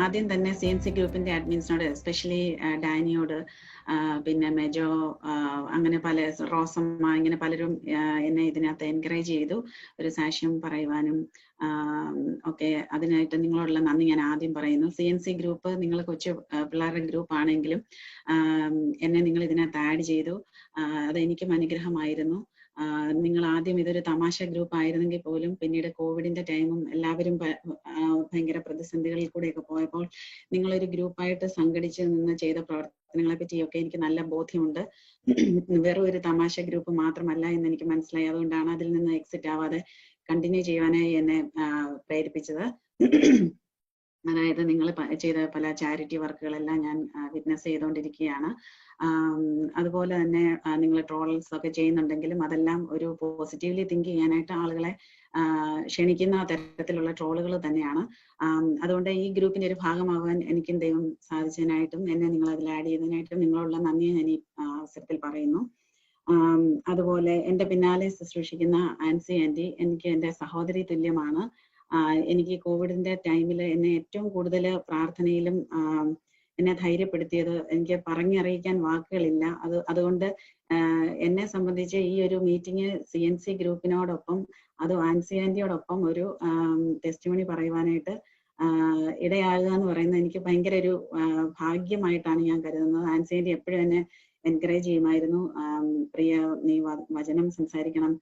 ആദ്യം തന്നെ CNC ഗ്രൂപ്പിന്റെ അഡ്മിൻസിനോട്, എസ്പെഷ്യലി ഡാനിയോട്, പിന്നെ മെജോ, അങ്ങനെ പല റോസമ്മ, ഇങ്ങനെ പലരും എന്നെ ഇതിനകത്ത് എൻകറേജ് ചെയ്തു ഒരു സാക്ഷ്യം പറയുവാനും ഒക്കെ. അതിനായിട്ട് നിങ്ങളോടുള്ള നന്ദി ഞാൻ ആദ്യം പറയുന്നു. CNC ഗ്രൂപ്പ് നിങ്ങൾ കൊച്ചു പിള്ളേരുടെ ഗ്രൂപ്പ് ആണെങ്കിലും എന്നെ നിങ്ങൾ ഇതിനകത്ത് ആഡ് ചെയ്തു. അതെനിക്കും അനുഗ്രഹമായിരുന്നു. നിങ്ങൾ ആദ്യം ഇതൊരു തമാശ ഗ്രൂപ്പ് ആയിരുന്നെങ്കിൽ പോലും പിന്നീട് കോവിഡിന്റെ ടൈമും എല്ലാവരും ഭയങ്കര പ്രതിസന്ധികളിൽ കൂടെയൊക്കെ പോയപ്പോൾ നിങ്ങളൊരു ഗ്രൂപ്പായിട്ട് സംഘടിച്ച് നിന്ന് ചെയ്ത പ്രവർത്തനങ്ങളെ പറ്റിയൊക്കെ എനിക്ക് നല്ല ബോധ്യമുണ്ട്. വെറും ഒരു തമാശ ഗ്രൂപ്പ് മാത്രമല്ല എന്ന് എനിക്ക് മനസ്സിലായി. അതുകൊണ്ടാണ് അതിൽ നിന്ന് എക്സിറ്റ് ആവാതെ കണ്ടിന്യൂ ചെയ്യുവാനായി എന്നെ പ്രേരിപ്പിച്ചത്. അതായത് നിങ്ങൾ ചെയ്ത പല ചാരിറ്റി വർക്കുകളെല്ലാം ഞാൻ വിറ്റ്നസ് ചെയ്തുകൊണ്ടിരിക്കുകയാണ്. അതുപോലെ തന്നെ നിങ്ങൾ ട്രോൾസ് ഒക്കെ ചെയ്യുന്നുണ്ടെങ്കിലും അതെല്ലാം ഒരു പോസിറ്റീവ്ലി തിങ്ക് ചെയ്യാനായിട്ട് ആളുകളെ ക്ഷണിക്കുന്ന തരത്തിലുള്ള ട്രോളുകൾ തന്നെയാണ്. അതുകൊണ്ട് ഈ ഗ്രൂപ്പിന്റെ ഒരു ഭാഗമാകാൻ എനിക്കും ദൈവം സാധിച്ചതിനായിട്ടും എന്നെ നിങ്ങൾ അതിൽ ആഡ് ചെയ്തതിനായിട്ടും നിങ്ങളുള്ള നന്ദിയെ ഞാൻ ഈ അവസരത്തിൽ പറയുന്നു. അതുപോലെ എൻ്റെ പിന്നാലെ ശുശ്രൂഷിക്കുന്ന ആൻസി ആൻറ്റി എനിക്ക് എൻ്റെ സഹോദരി തുല്യമാണ്. എനിക്ക് കോവിഡിന്റെ ടൈമിൽ എന്നെ ഏറ്റവും കൂടുതൽ പ്രാർത്ഥനയിലും എന്നെ ധൈര്യപ്പെടുത്തിയത് എനിക്ക് പറഞ്ഞറിയിക്കാൻ വാക്കുകളില്ല. അതുകൊണ്ട് എന്നെ സംബന്ധിച്ച് ഈ ഒരു മീറ്റിംഗ് CNC ഗ്രൂപ്പിനോടൊപ്പം അത് ആൻസി ആൻറ്റിയോടൊപ്പം ഒരു ടെസ്റ്റിമണി പറയുവാനായിട്ട് ഇടയാകുക എന്ന് പറയുന്നത് എനിക്ക് ഭയങ്കര ഒരു ഭാഗ്യമായിട്ടാണ് ഞാൻ കരുതുന്നത്. ആൻസി ആൻറ്റി എപ്പോഴും എന്നെ എൻകറേജ് ചെയ്യുമായിരുന്നു. പ്രിയ, നീ വചനം സംസാരിക്കണം,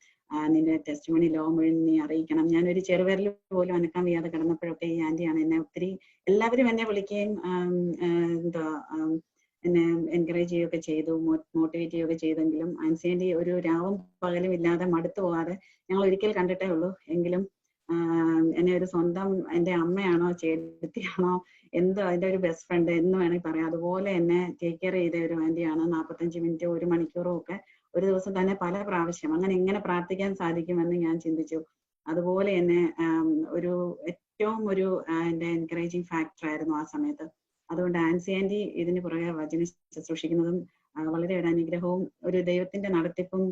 നിന്റെ ടെസ്റ്റിമണി ലോകം മുഴുവൻ നീ അറിയിക്കണം. ഞാനൊരു ചെറുവിരൽ പോലും അനക്കാൻ വയ്യാതെ കിടന്നപ്പോഴൊക്കെ ഈ ആൻറ്റിയാണ് എന്നെ ഒത്തിരി, എല്ലാവരും എന്നെ വിളിക്കുകയും എന്നെ എൻകറേജ് ചെയ്യുകയൊക്കെ ചെയ്തു, മോട്ടിവേറ്റ് ചെയ്യുകയൊക്കെ ചെയ്തെങ്കിലും ആൻസി ആൻറ്റി ഒരു രാവും പകലും ഇല്ലാതെ മടുത്തു പോകാതെ, ഞങ്ങൾ ഒരിക്കൽ കണ്ടിട്ടേ ഉള്ളൂ എങ്കിലും എന്നെ ഒരു സ്വന്തം എൻ്റെ അമ്മയാണോ ചേട്ടത്തിയാണോ എന്തോ അതിൻ്റെ ഒരു ബെസ്റ്റ് ഫ്രണ്ട് എന്ന് വേണമെങ്കിൽ പറയാം, അതുപോലെ എന്നെ ടേക്ക് കെയർ ചെയ്ത ഒരു ആൻറ്റിയാണ്. 45 മിനിറ്റ് 1 മണിക്കൂറും ഒക്കെ ഒരു ദിവസം തന്നെ പല പ്രാവശ്യം അങ്ങനെ എങ്ങനെ പ്രാർത്ഥിക്കാൻ സാധിക്കുമെന്ന് ഞാൻ ചിന്തിച്ചു. അതുപോലെ എന്നെ ഒരു ഏറ്റവും ഒരു എൻ്റെ എൻകറേജിങ് ഫാക്ടർ ആയിരുന്നു ആ സമയത്ത്. അതുകൊണ്ട് ആൻസി ആൻറ്റി ഇതിന് പുറകെ വചനം ശുശ്രൂഷിക്കുന്നതും വളരെ ഒരു അനുഗ്രഹവും ഒരു ദൈവത്തിന്റെ നടത്തിപ്പും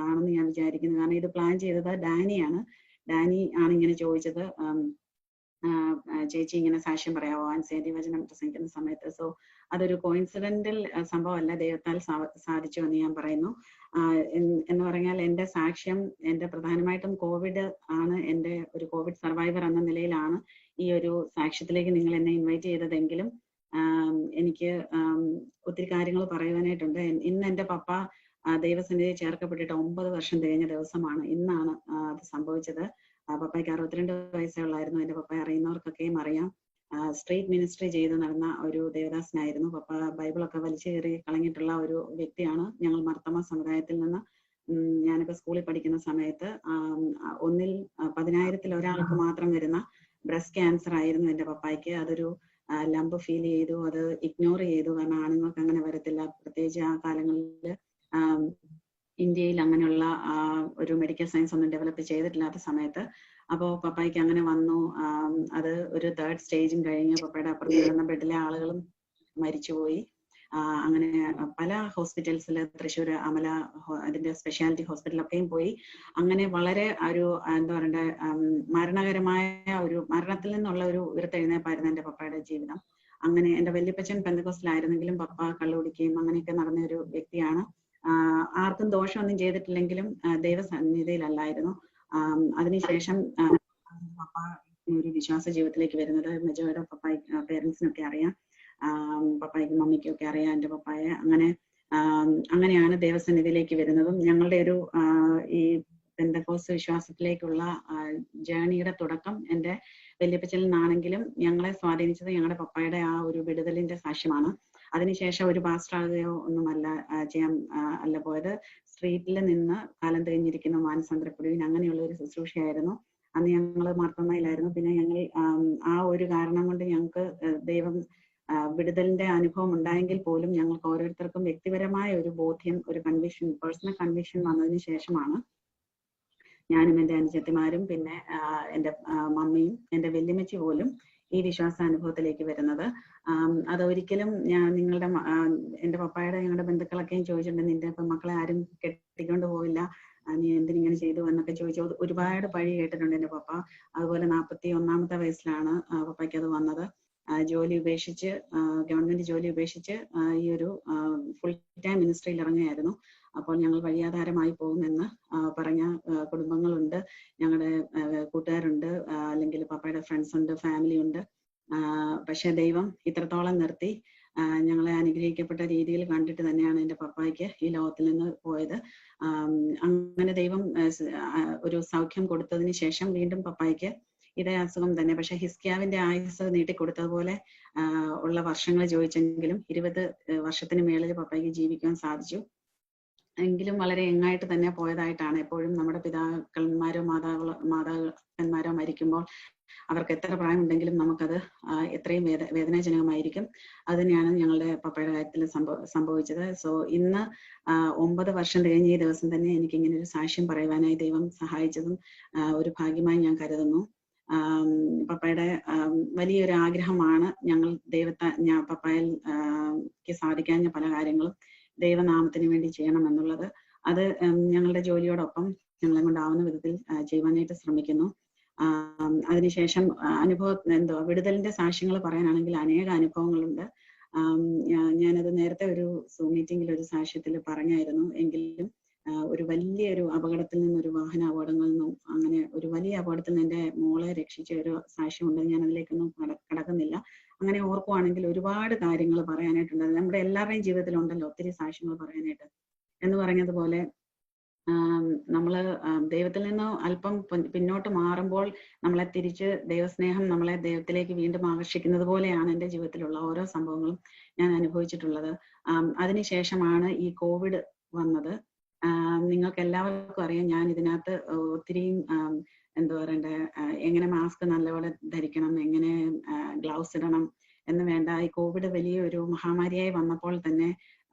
ആണെന്ന് ഞാൻ വിചാരിക്കുന്നു. കാരണം ഇത് പ്ലാൻ ചെയ്തത് ഡാനിയാണ്. ഡാനി ആണ് ഇങ്ങനെ ചോദിച്ചത്, ചേച്ചി ഇങ്ങനെ സാക്ഷ്യം പറയാമോ ആൻസി ആൻറ്റി വചനം പ്രസംഗിക്കുന്ന സമയത്ത്. സോ അതൊരു കോയിൻസിഡന്റൽ സംഭവമല്ല, ദൈവത്താൽ സാധിച്ചു എന്ന് ഞാൻ പറയുന്നു. എന്ന് പറഞ്ഞാൽ എൻ്റെ സാക്ഷ്യം, എൻ്റെ പ്രധാനമായിട്ടും കോവിഡ് ആണ്, എൻ്റെ ഒരു കോവിഡ് സർവൈവർ എന്ന നിലയിലാണ് ഈ ഒരു സാക്ഷ്യത്തിലേക്ക് നിങ്ങൾ എന്നെ ഇൻവൈറ്റ് ചെയ്തതെങ്കിലും എനിക്ക് ഒത്തിരി കാര്യങ്ങൾ പറയുവാനായിട്ടുണ്ട്. ഇന്ന് എൻ്റെ പപ്പ ദൈവസന്നിധിയിൽ ചേർക്കപ്പെട്ടിട്ട് 9 വർഷം തികഞ്ഞ ദിവസമാണ്. ഇന്നാണ് അത് സംഭവിച്ചത്. പപ്പയ്ക്ക് 62 വയസ്സേ ഉള്ളായിരുന്നു. എൻ്റെ പപ്പയെ അറിയുന്നവർക്കൊക്കെയും അറിയാം. സ്ട്രീറ്റ് മിനിസ്ട്രി ചെയ്ത് നടന്ന ഒരു ദേവദാസനായിരുന്നു. പപ്പ ബൈബിളൊക്കെ വലിച്ചു കയറി കളഞ്ഞിട്ടുള്ള ഒരു വ്യക്തിയാണ്. ഞങ്ങൾ മർത്തമ സമുദായത്തിൽ നിന്ന്, ഞാനിപ്പോൾ സ്കൂളിൽ പഠിക്കുന്ന സമയത്ത് 10,000 ഒരാൾക്ക് മാത്രം വരുന്ന ബ്രസ്റ്റ് ക്യാൻസർ ആയിരുന്നു എൻ്റെ പപ്പായ്ക്ക്. അതൊരു ലംബ് ഫീൽ ചെയ്തു, അത് ഇഗ്നോർ ചെയ്തു. കാരണം ആണുങ്ങൾക്ക് അങ്ങനെ വരത്തില്ല, പ്രത്യേകിച്ച് ആ കാലങ്ങളിൽ ഇന്ത്യയിൽ അങ്ങനെയുള്ള ഒരു മെഡിക്കൽ സയൻസ് ഒന്നും ഡെവലപ്പ് ചെയ്തിട്ടില്ലാത്ത സമയത്ത്. അപ്പോൾ പപ്പായ്ക്ക് അങ്ങനെ വന്നു. അത് ഒരു 3rd സ്റ്റേജും കഴിഞ്ഞ് പപ്പയുടെ അപ്പുറത്ത് കിടന്ന ബെഡിലെ ആളുകളും മരിച്ചുപോയി. അങ്ങനെ പല ഹോസ്പിറ്റൽസിൽ, തൃശ്ശൂർ അമല അതിന്റെ സ്പെഷ്യാലിറ്റി ഹോസ്പിറ്റലൊക്കെയും പോയി. അങ്ങനെ വളരെ ഒരു എന്താ പറയണ്ടേ, മരണകരമായ ഒരു മരണത്തിൽ നിന്നുള്ള ഒരു ഉയർത്തെഴുന്നേപ്പായിരുന്നു എൻ്റെ പപ്പയുടെ ജീവിതം. അങ്ങനെ എൻ്റെ വല്യപ്പച്ചൻ പെന്തക്കോസ്റ്റിലായിരുന്നെങ്കിലും പപ്പ കള്ളുകുടിക്കുകയും അങ്ങനെയൊക്കെ നടന്ന ഒരു വ്യക്തിയാണ്. ആർക്കും ദോഷമൊന്നും ചെയ്തിട്ടില്ലെങ്കിലും ദൈവസന്നിധിയിലല്ലായിരുന്നു. അതിനുശേഷം പപ്പ ഒരു വിശ്വാസ ജീവിതത്തിലേക്ക് വരുന്നത് മെജോയുടെ പേരൻസിനൊക്കെ അറിയാം, പപ്പായ്ക്കും മമ്മിക്കും ഒക്കെ അറിയാം എൻ്റെ പപ്പായെ. അങ്ങനെയാണ് ദൈവസന്നിധിയിലേക്ക് വരുന്നതും ഞങ്ങളുടെ ഒരു ഈ പെന്തക്കോസ്ത് വിശ്വാസത്തിലേക്കുള്ള ജേണിയുടെ തുടക്കം എൻ്റെ വല്യപ്പച്ചനിൽ നിന്നാണെങ്കിലും ഞങ്ങളെ സ്വാധീനിച്ചത് ഞങ്ങളുടെ പപ്പായുടെ ആ ഒരു വിടുതലിന്റെ സാക്ഷ്യമാണ്. അതിനുശേഷം ഒരു പാസ്റ്റർ ആകുകയോ ഒന്നുമല്ല അല്ല പോയത്. സ്ട്രീറ്റിൽ നിന്ന് കാലം തികഞ്ഞിരിക്കുന്ന മാനസാന്തരപ്പെടുവിൻ അങ്ങനെയുള്ള ഒരു ശുശ്രൂഷയായിരുന്നു. അന്ന് ഞങ്ങൾ മാർത്തമ്മയിലായിരുന്നു. പിന്നെ ഞങ്ങൾ ആ ഒരു കാരണം കൊണ്ട് ഞങ്ങൾക്ക് ദൈവം വിടുതലിന്റെ അനുഭവം ഉണ്ടായെങ്കിൽ പോലും ഞങ്ങൾക്ക് ഓരോരുത്തർക്കും വ്യക്തിപരമായ ഒരു ബോധ്യം, ഒരു കൺവിക്ഷൻ, പേഴ്സണൽ കൺവിക്ഷൻ വന്നതിന് ശേഷമാണ് ഞാനും എൻ്റെ അനുജത്തിമാരും പിന്നെ എൻ്റെ മമ്മിയും എൻ്റെ വല്യമ്മച്ചി പോലും ഈ വിശ്വാസാനുഭവത്തിലേക്ക് വരുന്നത്. അതൊരിക്കലും നിങ്ങളുടെ എൻ്റെ പപ്പായുടെ ഞങ്ങളുടെ ബന്ധുക്കളൊക്കെയും ചോദിച്ചിട്ടുണ്ട്, നിന്റെ മക്കളെ ആരും കെട്ടിക്കൊണ്ട് പോവില്ല, നീ എന്തിനിങ്ങനെ ചെയ്തു എന്നൊക്കെ ചോദിച്ചു ഒരുപാട് പഴി കേട്ടിട്ടുണ്ട് എൻ്റെ പപ്പ. അതുപോലെ 41-ാമത്തെ വയസ്സിലാണ് പപ്പയ്ക്ക് അത് വന്നത്. ജോലി ഉപേക്ഷിച്ച് ഗവൺമെന്റ് ജോലി ഉപേക്ഷിച്ച് ഈ ഒരു ഫുൾ ടൈം മിനിസ്ട്രിയിൽ ഇറങ്ങുകയായിരുന്നു. അപ്പോൾ ഞങ്ങൾ വഴിയാധാരമായി പോകുമെന്ന് പറഞ്ഞ കുടുംബങ്ങളുണ്ട്, ഞങ്ങളുടെ കൂട്ടുകാരുണ്ട്, അല്ലെങ്കിൽ പപ്പയുടെ ഫ്രണ്ട്സ് ഉണ്ട്, ഫാമിലി ഉണ്ട്. പക്ഷെ ദൈവം ഇത്രത്തോളം നിർത്തി ഞങ്ങളെ അനുഗ്രഹിക്കപ്പെട്ട രീതിയിൽ കണ്ടിട്ട് തന്നെയാണ് എൻ്റെ പപ്പായ്ക്ക് ഈ ലോകത്തിൽ നിന്ന് പോയത്. അങ്ങനെ ദൈവം ഒരു സൗഖ്യം കൊടുത്തതിന് ശേഷം വീണ്ടും പപ്പായ്ക്ക് ഇതേ അസുഖം തന്നെ. പക്ഷെ ഹിസ്കിയാവിന്റെ ആയുസ് നീട്ടിക്കൊടുത്തതുപോലെ ഉള്ള വർഷങ്ങൾ ചോദിച്ചെങ്കിലും 20 വർഷത്തിന് മേളിൽ പപ്പായ്ക്ക് ജീവിക്കാൻ സാധിച്ചു. എങ്കിലും വളരെ യങ്ങായിട്ട് തന്നെ പോയതായിട്ടാണ്. എപ്പോഴും നമ്മുടെ പിതാക്കന്മാരോ മാതാക്കന്മാരോ മരിക്കുമ്പോൾ അവർക്ക് എത്ര പ്രായമുണ്ടെങ്കിലും നമുക്കത് എത്രയും വേദനാജനകമായിരിക്കും. അത് തന്നെയാണ് ഞങ്ങളുടെ പപ്പയുടെ കാര്യത്തിൽ സംഭവിച്ചത്. സോ ഇന്ന് 9 വർഷം കഴിഞ്ഞ ഈ ദിവസം തന്നെ എനിക്ക് ഇങ്ങനെ ഒരു സാക്ഷ്യം പറയുവാനായി ദൈവം സഹായിച്ചതും ഒരു ഭാഗ്യമായി ഞാൻ കരുതുന്നു. പപ്പയുടെ വലിയൊരു ആഗ്രഹമാണ് ഞങ്ങൾ പപ്പായിൽ സാധിക്കാഞ്ഞ പല കാര്യങ്ങളും ദൈവനാമത്തിന് വേണ്ടി ചെയ്യണം എന്നുള്ളത്. അത് ഞങ്ങളുടെ ജോലിയോടൊപ്പം ഞങ്ങളെ കൊണ്ടാവുന്ന വിധത്തിൽ ചെയ്യുവാനായിട്ട് ശ്രമിക്കുന്നു. അതിനുശേഷം വിടുതലിന്റെ സാക്ഷ്യങ്ങൾ പറയാനാണെങ്കിൽ അനേക അനുഭവങ്ങളുണ്ട്. ഞാനത് നേരത്തെ ഒരു സൂം മീറ്റിംഗിൽ ഒരു സാക്ഷ്യത്തിൽ പറഞ്ഞായിരുന്നു. എങ്കിലും ഒരു വലിയൊരു അപകടത്തിൽ നിന്നും, ഒരു വാഹന അപകടങ്ങളിൽ നിന്നും, അങ്ങനെ ഒരു വലിയ അപകടത്തിൽ നിന്ന് എൻ്റെ മോളെ രക്ഷിച്ച ഒരു സാക്ഷ്യമുണ്ട്. ഞാൻ അതിലേക്കൊന്നും കടക്കുന്നില്ല. അങ്ങനെ ഓർക്കുവാണെങ്കിൽ ഒരുപാട് കാര്യങ്ങൾ പറയാനായിട്ടുണ്ട്. നമ്മുടെ എല്ലാവരുടെയും ജീവിതത്തിലുണ്ടല്ലോ ഒത്തിരി സാക്ഷ്യങ്ങൾ പറയാനായിട്ട്. എന്ന് പറഞ്ഞതുപോലെ നമ്മള് ദൈവത്തിൽ നിന്ന് അല്പം പിന്നോട്ട് മാറുമ്പോൾ നമ്മളെ തിരിച്ച് ദൈവസ്നേഹം നമ്മളെ ദൈവത്തിലേക്ക് വീണ്ടും ആകർഷിക്കുന്നത് പോലെയാണ് എൻ്റെ ജീവിതത്തിലുള്ള ഓരോ സംഭവങ്ങളും ഞാൻ അനുഭവിച്ചിട്ടുള്ളത്. അതിനുശേഷമാണ് ഈ കോവിഡ് വന്നത്. നിങ്ങൾക്ക് എല്ലാവർക്കും അറിയാം, ഞാൻ ഇതിനകത്ത് ഒത്തിരിയും എന്താ പറയണ്ടേ, എങ്ങനെ മാസ്ക് നല്ലപോലെ ധരിക്കണം, എങ്ങനെ ഗ്ലൗസ് ഇടണം എന്ന് വേണ്ട. ഈ കോവിഡ് വലിയൊരു മഹാമാരിയായി വന്നപ്പോൾ തന്നെ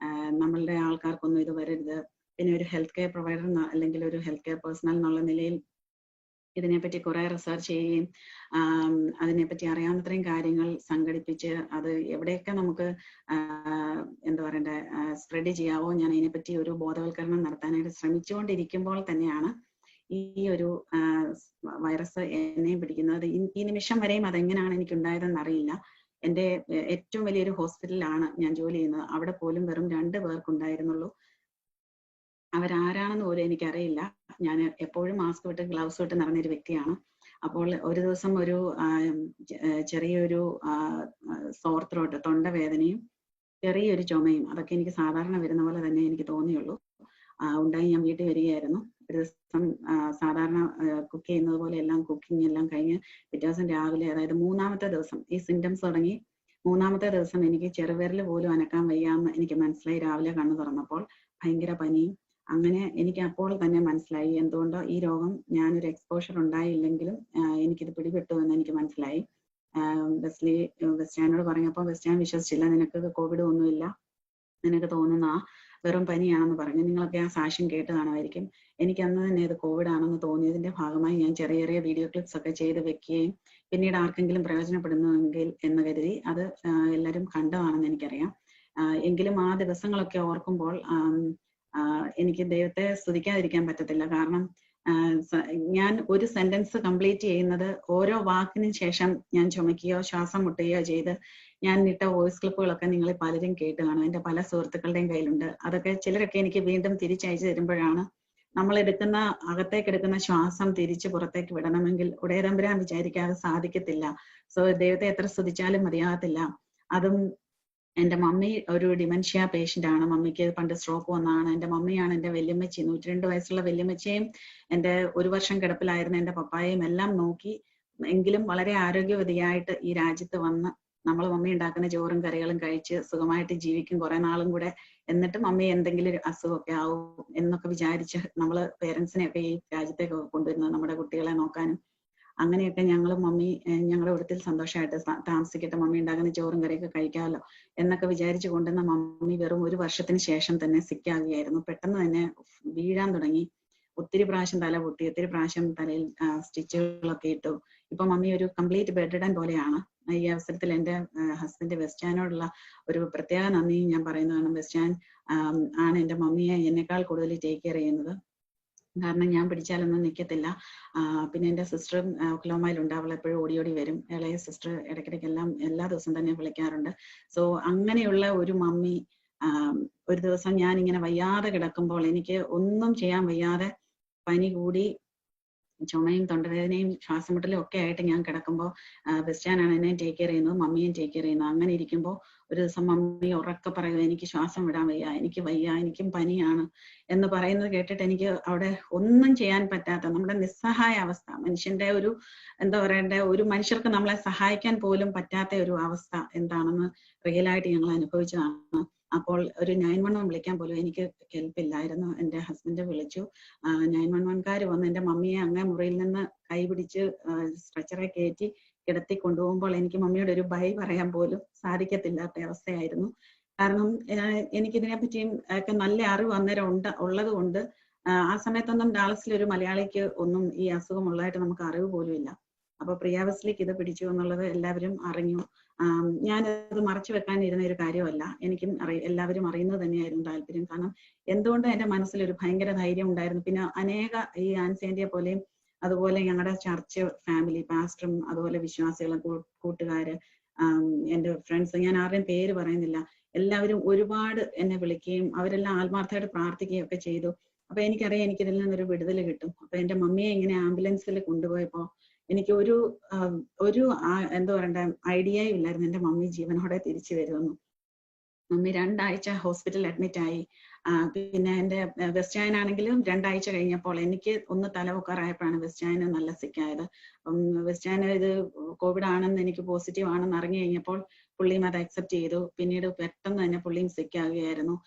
നമ്മളുടെ ആൾക്കാർക്കൊന്നും ഇത് വരരുത്. പിന്നെ ഒരു ഹെൽത്ത് കെയർ പ്രൊവൈഡർ അല്ലെങ്കിൽ ഒരു ഹെൽത്ത് കെയർ പേഴ്സണൽ എന്നുള്ള നിലയിൽ ഇതിനെപ്പറ്റി കുറെ റിസർച്ച് ചെയ്യുകയും അതിനെപ്പറ്റി അറിയാവുന്നത്രയും കാര്യങ്ങൾ സംഘടിപ്പിച്ച് അത് എവിടെയൊക്കെ നമുക്ക് എന്താ പറയണ്ടേ സ്പ്രെഡ് ചെയ്യാവോ ഞാൻ അതിനെപ്പറ്റി ഒരു ബോധവൽക്കരണം നടത്താനായിട്ട് ശ്രമിച്ചുകൊണ്ടിരിക്കുമ്പോൾ തന്നെയാണ് ഈ ഒരു വൈറസ് എന്നെ പിടിക്കുന്നത്. ഈ നിമിഷം വരെയും അതെങ്ങനെയാണ് എനിക്ക് ഉണ്ടായതെന്ന് അറിയില്ല. എൻ്റെ ഏറ്റവും വലിയൊരു ഹോസ്പിറ്റലിലാണ് ഞാൻ ജോലി ചെയ്യുന്നത്. അവിടെ പോലും വെറും 2 പേർക്കുണ്ടായിരുന്നുള്ളൂ. അവരാരാണെന്ന് പോലും എനിക്കറിയില്ല. ഞാൻ എപ്പോഴും മാസ്ക് വിട്ട് ഗ്ലൗസ് വിട്ട് നടന്നൊരു വ്യക്തിയാണ്. അപ്പോൾ ഒരു ദിവസം ഒരു ചെറിയൊരു സോർ ത്രോട്ട്, തൊണ്ടവേദനയും ചെറിയൊരു ചുമയും, അതൊക്കെ എനിക്ക് സാധാരണ വരുന്ന പോലെ തന്നെ എനിക്ക് തോന്നിയുള്ളൂ. ഉണ്ടായി. ഞാൻ വീട്ടിൽ വരികയായിരുന്നു. ഒരു ദിവസം സാധാരണ കുക്ക് ചെയ്യുന്നത് പോലെ എല്ലാം കുക്കിംഗ് എല്ലാം കഴിഞ്ഞ് പിറ്റേ ദിവസം രാവിലെ, അതായത് 3ാമത്തെ ദിവസം ഈ സിംറ്റംസ് തുടങ്ങി. 3ാമത്തെ ദിവസം എനിക്ക് ചെറുവിരൽ പോലും അനക്കാൻ വയ്യാന്ന് എനിക്ക് മനസ്സിലായി. രാവിലെ കണ്ണു തുറന്നപ്പോൾ ഭയങ്കര പനിയും. അങ്ങനെ എനിക്ക് അപ്പോൾ തന്നെ മനസ്സിലായി എന്തുകൊണ്ടോ ഈ രോഗം ഞാനൊരു എക്സ്പോഷർ ഉണ്ടായില്ലെങ്കിലും എനിക്കിത് പിടിപെട്ടു എന്ന് എനിക്ക് മനസ്സിലായി. വെസ്റ്റാനോട് പറഞ്ഞപ്പോൾ വെസ്റ്റാൻ വിശ്വസിച്ചില്ല. നിനക്ക് കോവിഡ് ഒന്നുമില്ല, നിനക്ക് തോന്നുന്ന വെറും പനിയാണെന്ന് പറഞ്ഞു. നിങ്ങളൊക്കെ ആ സാക്ഷ്യം കേട്ട് കാണുമായിരിക്കും. എനിക്ക് അന്ന് തന്നെ ഇത് കോവിഡ് ആണെന്ന് തോന്നിയതിന്റെ ഭാഗമായി ഞാൻ ചെറിയ ചെറിയ വീഡിയോ ക്ലിപ്സ് ഒക്കെ ചെയ്ത് വെക്കുകയും പിന്നീട് ആർക്കെങ്കിലും പ്രയോജനപ്പെടുന്നുവെങ്കിൽ എന്ന് കരുതി അത് എല്ലാവരും കണ്ടതാണെന്ന് എനിക്കറിയാം. എങ്കിലും ആ ദിവസങ്ങളൊക്കെ ഓർക്കുമ്പോൾ എനിക്ക് ദൈവത്തെ സ്തുതിക്കാതിരിക്കാൻ പറ്റത്തില്ല. കാരണം ഞാൻ ഒരു സെന്റൻസ് കംപ്ലീറ്റ് ചെയ്യുന്നത് ഓരോ വാക്കിനും ശേഷം ഞാൻ ചുമക്കുകയോ ശ്വാസം മുട്ടുകയോ ചെയ്ത് ഞാൻ ഇട്ട വോയിസ് ക്ലിപ്പുകളൊക്കെ നിങ്ങൾ പലരും കേട്ട് കാണും. എൻ്റെ പല സുഹൃത്തുക്കളുടെയും കയ്യിലുണ്ട്. അതൊക്കെ ചിലരൊക്കെ എനിക്ക് വീണ്ടും തിരിച്ചയച്ചു തരുമ്പോഴാണ് നമ്മൾ അകത്തേക്ക് എടുക്കുന്ന ശ്വാസം തിരിച്ച് പുറത്തേക്ക് വിടണമെങ്കിൽ ഉടയതമ്പുരാൻ വിചാരിക്കാതെ സാധിക്കത്തില്ല. സോ ദൈവത്തെ എത്ര സ്തുതിച്ചാലും മതിയാകത്തില്ല. അതും എൻ്റെ മമ്മി ഒരു ഡിമെൻഷ്യ പേഷ്യന്റ് ആണ്. മമ്മിക്ക് പണ്ട് സ്ട്രോക്ക് വന്നതാണ്. എൻ്റെ മമ്മിയാണ് എൻ്റെ വല്യമ്മച്ചി. 102 വയസ്സുള്ള വല്യമ്മച്ചിയും എൻ്റെ 1 വർഷം കിടപ്പിലായിരുന്ന എൻ്റെ പപ്പായെയും എല്ലാം നോക്കി. എങ്കിലും വളരെ ആരോഗ്യവതിയായിട്ട് ഈ രാജ്യത്ത് വന്ന് നമ്മൾ മമ്മി ഉണ്ടാക്കുന്ന ചോറും കറികളും കഴിച്ച് സുഖമായിട്ട് ജീവിക്കും കുറെ നാളും കൂടെ. എന്നിട്ട് മമ്മി എന്തെങ്കിലും അസുഖമൊക്കെ ആവും എന്നൊക്കെ വിചാരിച്ച് നമ്മള് പേരൻസിനെയൊക്കെ ഈ രാജ്യത്തേക്ക് കൊണ്ടുവരുന്നത് നമ്മുടെ കുട്ടികളെ നോക്കാനും. അങ്ങനെയൊക്കെ ഞങ്ങളുടെ വീട്ടിൽ സന്തോഷമായിട്ട് താമസിക്കട്ടെ, മമ്മി ഉണ്ടാക്കുന്ന ചോറും കറിയൊക്കെ കഴിക്കാമല്ലോ എന്നൊക്കെ വിചാരിച്ചു കൊണ്ടുവന്ന മമ്മി വെറും 1 വർഷത്തിന് ശേഷം തന്നെ സിക്കാകുകയായിരുന്നു. പെട്ടെന്ന് തന്നെ വീഴാൻ തുടങ്ങി. ഒത്തിരി പ്രാവശ്യം തല പൊട്ടി, ഒത്തിരി പ്രാവശ്യം തലയിൽ സ്റ്റിച്ചുകളൊക്കെ ഇട്ടു. ഇപ്പൊ മമ്മി ഒരു കംപ്ലീറ്റ് ബെഡ് റിഡൻ പോലെയാണ്. ഈ അവസരത്തിൽ എൻ്റെ ഹസ്ബൻഡ് വെസ്റ്റാനോടുള്ള ഒരു പ്രത്യേക നന്ദി ഞാൻ പറയുന്നതാണ്. വെസ്റ്റാൻ ആണ് എൻ്റെ മമ്മിയെ എന്നെക്കാൾ കൂടുതൽ ടേക്ക് കെയർ ചെയ്യുന്നത്. കാരണം ഞാൻ പിടിച്ചാലൊന്നും നിൽക്കത്തില്ല. പിന്നെ എൻ്റെ സിസ്റ്ററും ഒക്ലോമയിലുണ്ട്. അവൾ എപ്പോഴും ഓടി ഓടി വരും. ഇളയ സിസ്റ്റർ ഇടയ്ക്കിടയ്ക്ക് എല്ലാ ദിവസവും തന്നെ വിളിക്കാറുണ്ട്. സോ അങ്ങനെയുള്ള ഒരു മമ്മി ഒരു ദിവസം ഞാൻ ഇങ്ങനെ വയ്യാതെ കിടക്കുമ്പോൾ, എനിക്ക് ഒന്നും ചെയ്യാൻ വയ്യാതെ പനി കൂടി ചുമയും തൊണ്ടവേദനയും ശ്വാസം മുട്ടലും ഒക്കെ ആയിട്ട് ഞാൻ കിടക്കുമ്പോൾ ബെസ്റ്റാനാണ് എന്നെ ടേക്ക് കെയർ ചെയ്യുന്നത്, മമ്മിയും ടേക്ക് കെയർ ചെയ്യുന്നത്. അങ്ങനെ ഇരിക്കുമ്പോൾ ഒരു ദിവസം മമ്മി ഉറക്കെ പറയുക, എനിക്ക് ശ്വാസം വിടാൻ വയ്യ, എനിക്ക് വയ്യ, എനിക്കും പനിയാണ് എന്ന് പറയുന്നത് കേട്ടിട്ട് എനിക്ക് അവിടെ ഒന്നും ചെയ്യാൻ പറ്റാത്ത, നമ്മുടെ നിസ്സഹായ അവസ്ഥ, മനുഷ്യന്റെ ഒരു എന്താ പറയണ്ടേ, ഒരു മനുഷ്യർക്ക് നമ്മളെ സഹായിക്കാൻ പോലും പറ്റാത്ത ഒരു അവസ്ഥ എന്താണെന്ന് റിയലായിട്ട് ഞങ്ങൾ അനുഭവിച്ചതാണ്. അപ്പോൾ ഒരു 911 വിളിക്കാൻ പോലും എനിക്ക് കെൽപ്പില്ലായിരുന്നു. എൻ്റെ ഹസ്ബൻഡ് വിളിച്ചു. 911കാർ വന്ന് എൻ്റെ മമ്മിയെ അങ്ങേ മുറിയിൽ നിന്ന് കൈപിടിച്ച് സ്ട്രെച്ചറെ കയറ്റി കിടത്തി കൊണ്ടുപോകുമ്പോൾ എനിക്ക് മമ്മിയോട് ഒരു ബൈ പറയാൻ പോലും സാധിക്കത്തില്ലാത്ത അവസ്ഥയായിരുന്നു. കാരണം എനിക്കിതിനെ പറ്റിയും ഒക്കെ നല്ല അറിവ് അന്നേരം ഉള്ളത് കൊണ്ട് ആ സമയത്തൊന്നും ഡാളസിൽ ഒരു മലയാളിക്ക് ഒന്നും ഈ അസുഖമുള്ളതായിട്ട് നമുക്ക് അറിവ് പോലും ഇല്ല. അപ്പൊ പ്രിയാവസ്ലിക്ക് ഇത് പിടിച്ചു എന്നുള്ളത് എല്ലാവരും അറിഞ്ഞു. ഞാനത് മറച്ചു വെക്കാൻ ഇരുന്ന ഒരു കാര്യമല്ല, എനിക്കും എല്ലാവരും അറിയുന്നത് തന്നെയായിരുന്നു താല്പര്യം. കാരണം എന്തുകൊണ്ട് എൻ്റെ മനസ്സിൽ ഒരു ഭയങ്കര ധൈര്യം ഉണ്ടായിരുന്നു. പിന്നെ അനേക ഈ ആൻസിയെ പോലെയും അതുപോലെ ഞങ്ങളുടെ ചർച്ച് ഫാമിലി, പാസ്റ്ററും അതുപോലെ വിശ്വാസികളും കൂട്ടുകാര്, എൻ്റെ ഫ്രണ്ട്സ്, ഞാൻ ആരുടെയും പേര് പറയുന്നില്ല, എല്ലാവരും ഒരുപാട് എന്നെ വിളിക്കുകയും അവരെല്ലാം ആത്മാർത്ഥമായിട്ട് പ്രാർത്ഥിക്കുകയും ഒക്കെ ചെയ്തു. അപ്പൊ എനിക്കറിയാം എനിക്കിതിൽ നിന്നൊരു വിടുതൽ കിട്ടും. അപ്പൊ എൻ്റെ മമ്മിയെ ഇങ്ങനെ ആംബുലൻസിൽ കൊണ്ടുപോയപ്പോ എനിക്ക് ഒരു എന്താ പറയണ്ടേ ഐഡിയയും ഇല്ലായിരുന്നു എൻ്റെ മമ്മി ജീവനോടെ തിരിച്ചു വരുമെന്ന്. മമ്മി 2 ആഴ്ച ഹോസ്പിറ്റലിൽ അഡ്മിറ്റ് ആയി. പിന്നെ എൻ്റെ വെസ്റ്റ്ചൈനാണെങ്കിലും 2 ആഴ്ച കഴിഞ്ഞപ്പോൾ എനിക്ക് ഒന്ന് തലപൊക്കാറായപ്പോഴാണ് വെസ്റ്റ്ചൈന നല്ല സിക്കായത്. അപ്പം വെസ്റ്റ്ചൈന ഇത് കോവിഡ് ആണെന്ന്, എനിക്ക് പോസിറ്റീവ് ആണെന്ന് അറിഞ്ഞു കഴിഞ്ഞപ്പോൾ പുള്ളിയും അത് അക്സെപ്റ്റ് ചെയ്തു. പിന്നീട് പെട്ടെന്ന് തന്നെ പുള്ളിയും സിക്കാവുകയായിരുന്നു.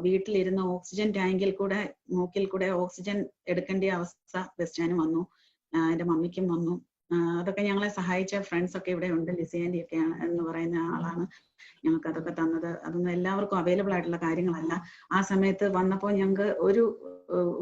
വീട്ടിലിരുന്ന് ഓക്സിജൻ ടാങ്കിൽ കൂടെ മൂക്കിൽ കൂടെ ഓക്സിജൻ എടുക്കേണ്ട അവസ്ഥ വെസ്റ്റ്ചൈന വന്നു, എൻ്റെ മമ്മിക്കും വന്നു. അതൊക്കെ ഞങ്ങളെ സഹായിച്ച ഫ്രണ്ട്സ് ഒക്കെ ഇവിടെ ഉണ്ട്. ലിസി ആൻറ്റി ഒക്കെ എന്ന് പറയുന്ന ആളാണ് ഞങ്ങൾക്ക് അതൊക്കെ തന്നത്. അതൊന്നും എല്ലാവർക്കും അവൈലബിൾ ആയിട്ടുള്ള കാര്യങ്ങളല്ല. ആ സമയത്ത് വന്നപ്പോൾ ഞങ്ങൾക്ക് ഒരു